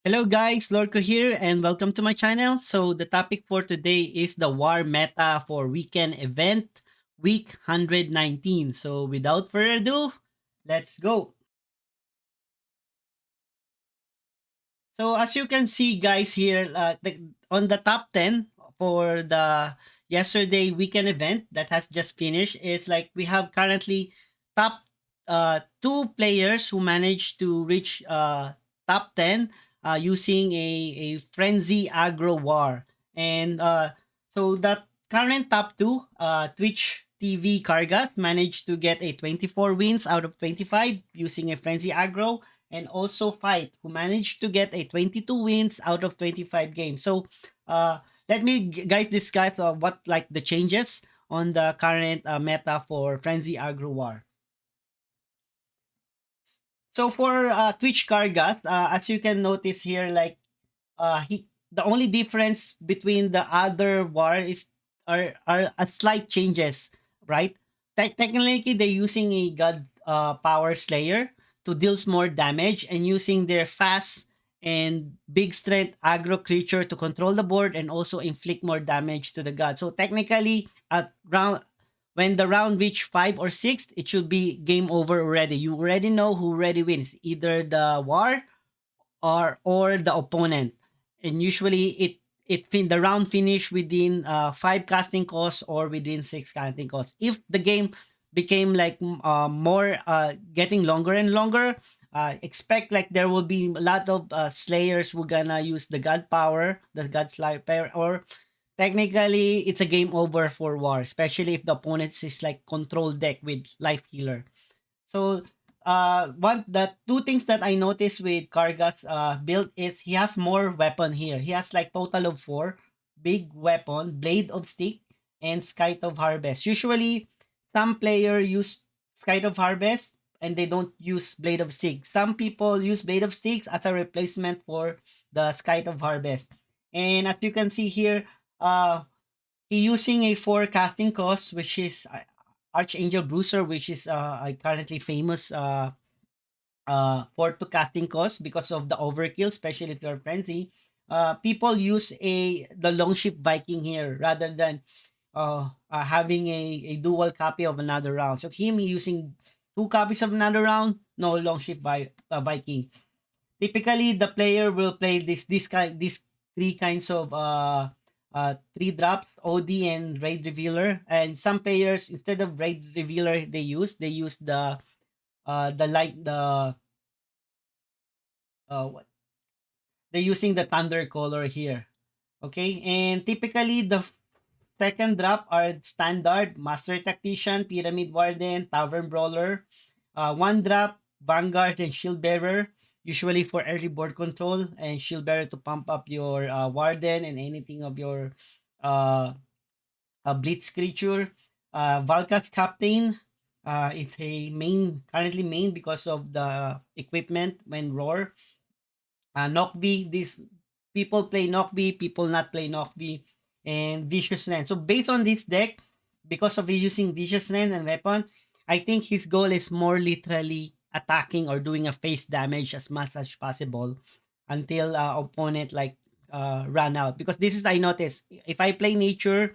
Hello guys, Lorco here and welcome to my channel. So the topic for today is the war meta for weekend event week 119. So without further ado, let's go. So as you can see guys here on the top 10 for the yesterday weekend event that has just finished is like we have currently top two players who managed to reach top 10 using a frenzy aggro war. And so that current top two, Twitch TV Kargas managed to get a 24 wins out of 25 using a frenzy aggro, and also Fight, who managed to get a 22 wins out of 25 games. So, let me guys discuss what like the changes on the current meta for Frenzy Agro War. So for Twitch Kargas, as you can notice here, like he the only difference between the other war is are a slight changes, right? Technically, they're using a god power slayer to deals more damage and using their fast and big strength aggro creature to control the board and also inflict more damage to the god. So technically, at round when the round reach 5 or 6, it should be game over already. You already know who already wins, either the war or the opponent. And usually the round finish within 5 casting costs or within 6 casting costs. If the game became like more getting longer and longer, expect like there will be a lot of slayers who gonna use the god power, the god slayer power, or technically it's a game over for war, especially if the opponent is like control deck with life healer. So, one the two things that I noticed with Karga's build is he has more weapon here. He has like total of four big weapon, Blade of Stick, and Skite of Harvest. Usually, some player use Skite of Harvest and they don't use Blade of Stick. Some people use Blade of Sticks as a replacement for the Skite of Harvest. And as you can see here, he using a forecasting cost, which is Archangel Bruiser, which is a currently famous for to casting cost because of the overkill, especially if you're frenzy. People use the Longship Viking here rather than having a dual copy of another round. So him using two copies of another round, no Longship Viking. Typically, the player will play these three kinds of three drops, OD and Raid Revealer. And some players, instead of Raid Revealer, they use the like what they're using the Thunder Color here. Okay, and typically second drop are standard Master Tactician, Pyramid Warden, Tavern Brawler. One drop Vanguard and Shield Bearer, usually for early board control, and Shield Bearer to pump up your Warden and anything of your uh, Blitz creature. Valka's Captain, it's a currently main because of the equipment when Roar. Knockby, these people play Knockby, people not play Knockby, and Vicious Land. So based on this deck, because of using Vicious Land and weapon, I think his goal is more literally attacking or doing a face damage as much as possible until opponent like run out. Because this is I notice if I play nature,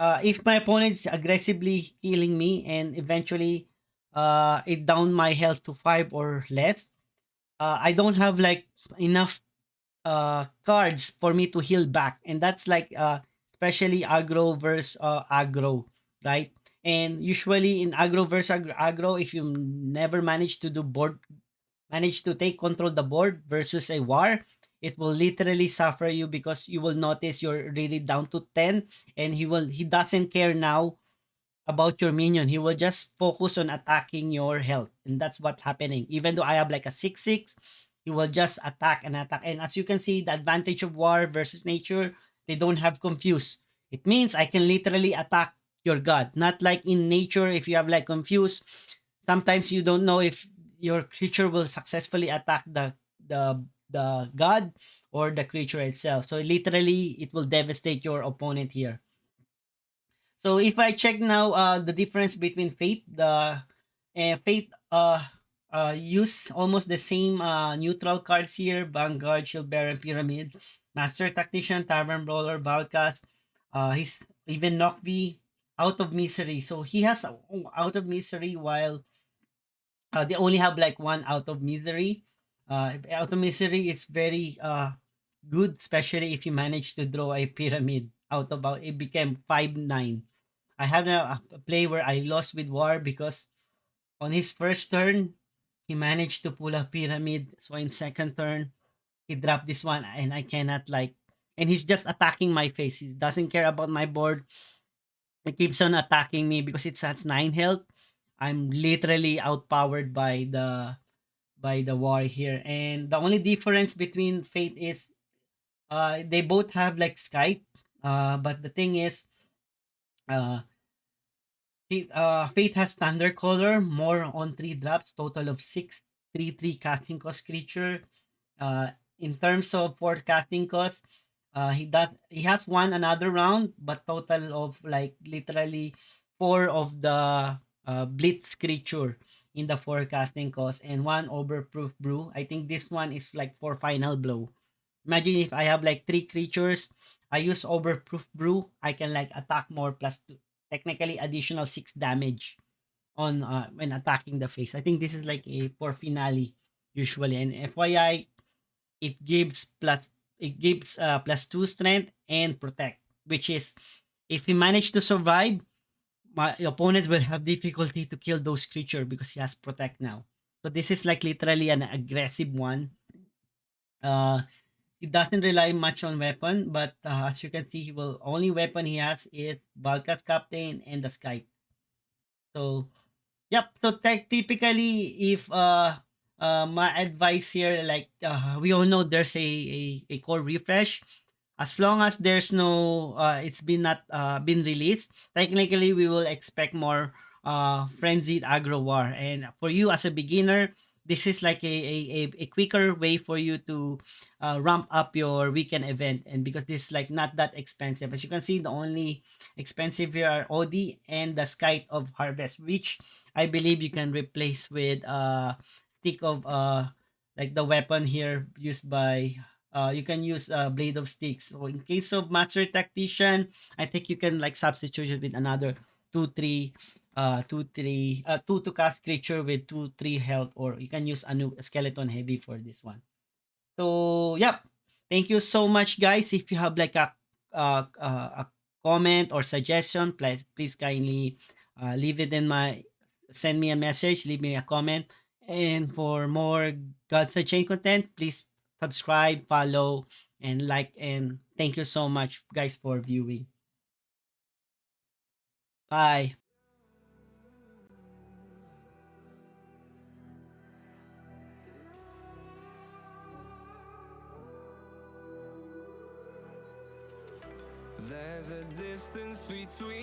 if my opponent is aggressively killing me and eventually it down my health to 5 or less, I don't have like enough cards for me to heal back, and that's like especially aggro versus aggro, right? And usually in aggro versus aggro, if you never manage to take control the board versus a war, it will literally suffer you because you will notice you're really down to 10, and he doesn't care now about your minion. He will just focus on attacking your health. And that's what's happening. Even though I have like a 6/6, he will just attack and attack. And as you can see, the advantage of war versus nature, they don't have confuse. It means I can literally attack your god. Not like in nature, if you have like confuse, sometimes you don't know if your creature will successfully attack the god or the creature itself. So literally, it will devastate your opponent here. So if I check now the difference between Fate, the Fate use almost the same neutral cards here: Vanguard, Shield Bearer, Pyramid, Master Tactician, Tavern Brawler, Valkas. He's even knocked me out of misery. So he has out of misery, while they only have like one out of misery. Out of misery is very good, especially if you manage to draw a pyramid out of it became 5-9. I had a play where I lost with War because on his first turn he managed to pull a pyramid. So in second turn he dropped this one, and I cannot like, and he's just attacking my face. He doesn't care about my board. He keeps on attacking me because it has 9 health. I'm literally outpowered by the war here. And the only difference between Fate is they both have like Skype. But the thing is, uh, Fate has Thunder Color, more on 3 drops, total of 6, 3 casting cost creature. In terms of forecasting cost, he has one another round, but total of like literally 4 of the blitz creature in the forecasting cost, and one overproof brew. I think this one is like for final blow. Imagine if I have like 3 creatures, I use overproof brew, I can like attack more plus two, technically additional 6 damage on when attacking the face. I think this is like a for finale usually. And FYI, it gives plus 2 strength and protect, which is if he manage to survive, my opponent will have difficulty to kill those creature because he has protect now. So this is like literally an aggressive one. Uh, it doesn't rely much on weapon, but as you can see, he will only weapon he has is Valka's Captain and the Sky. So yep. So typically, if my advice here, like we all know, there's a core refresh. As long as there's no, it's been not been released. Technically, we will expect more frenzied aggro war. And for you as a beginner, this is like a quicker way for you to ramp up your weekend event. And because this is like not that expensive, as you can see, the only expensive here are OD and the Skite of Harvest, which I believe you can replace with stick of like the weapon here used by you can use blade of sticks. So in case of master tactician, I think you can like substitute it with another 2 3 2 to cast creature with 2 3 health, or you can use a new skeleton heavy for this one. So, yep. Thank you so much, guys. If you have like a comment or suggestion, please kindly leave it in my send me a message, leave me a comment. And for more Gods Chain content, please subscribe, follow, and like. And thank you so much, guys, for viewing. Bye. There's a distance between